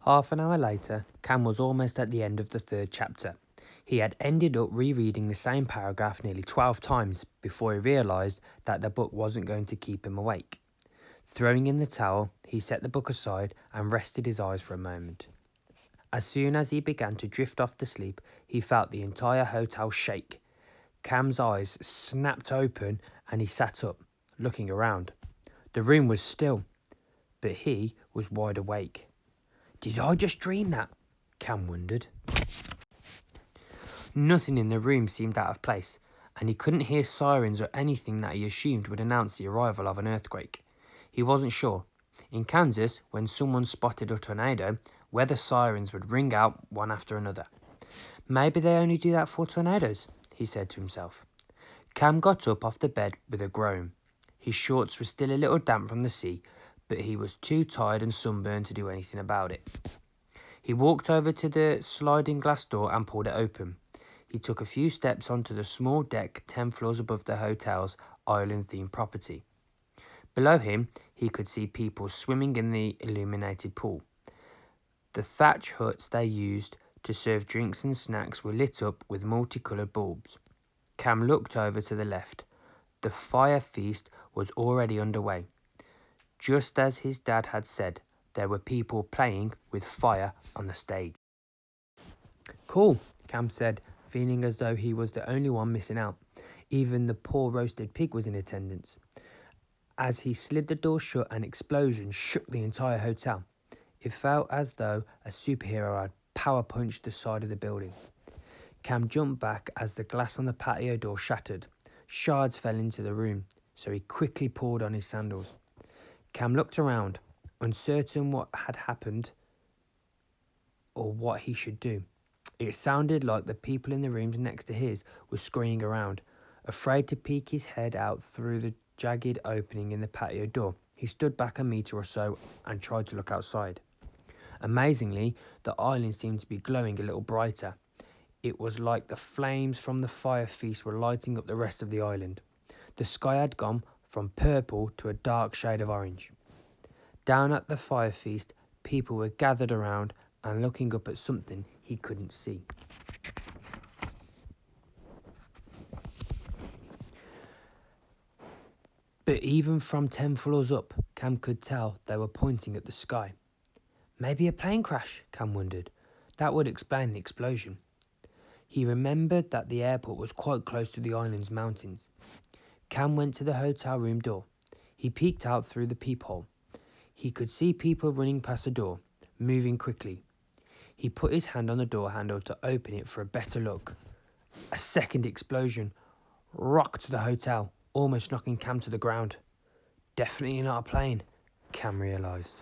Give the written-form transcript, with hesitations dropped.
Half an hour later, Cam was almost at the end of the third chapter. He had ended up rereading the same paragraph nearly 12 times before he realised that the book wasn't going to keep him awake. Throwing in the towel, he set the book aside and rested his eyes for a moment. As soon as he began to drift off to sleep, he felt the entire hotel shake. Cam's eyes snapped open and he sat up, looking around. The room was still, but he was wide awake. Did I just dream that? Cam wondered. Nothing in the room seemed out of place, and he couldn't hear sirens or anything that he assumed would announce the arrival of an earthquake. He wasn't sure. In Kansas, when someone spotted a tornado, weather sirens would ring out one after another. Maybe they only do that for tornadoes, he said to himself. Cam got up off the bed with a groan. His shorts were still a little damp from the sea, but he was too tired and sunburned to do anything about it. He walked over to the sliding glass door and pulled it open. He took a few steps onto the small deck 10 floors above the hotel's island-themed property. Below him, he could see people swimming in the illuminated pool. The thatch huts they used to serve drinks and snacks were lit up with multicoloured bulbs. Cam looked over to the left. The fire feast was already underway. Just as his dad had said, there were people playing with fire on the stage. Cool, Cam said, feeling as though he was the only one missing out. Even the poor roasted pig was in attendance. As he slid the door shut, an explosion shook the entire hotel. It felt as though a superhero had power punched the side of the building. Cam jumped back as the glass on the patio door shattered. Shards fell into the room, so he quickly pulled on his sandals. Cam looked around, uncertain what had happened or what he should do. It sounded like the people in the rooms next to his were scurrying around. Afraid to peek his head out through the jagged opening in the patio door, he stood back a metre or so and tried to look outside. Amazingly, the island seemed to be glowing a little brighter. It was like the flames from the fire feast were lighting up the rest of the island. The sky had gone from purple to a dark shade of orange. Down at the fire feast, people were gathered around and looking up at something he couldn't see. But even from 10 floors up, Cam could tell they were pointing at the sky. Maybe a plane crash, Cam wondered. That would explain the explosion. He remembered that the airport was quite close to the island's mountains. Cam went to the hotel room door. He peeked out through the peephole. He could see people running past the door, moving quickly. He put his hand on the door handle to open it for a better look. A second explosion rocked the hotel, almost knocking Cam to the ground. Definitely not a plane, Cam realised.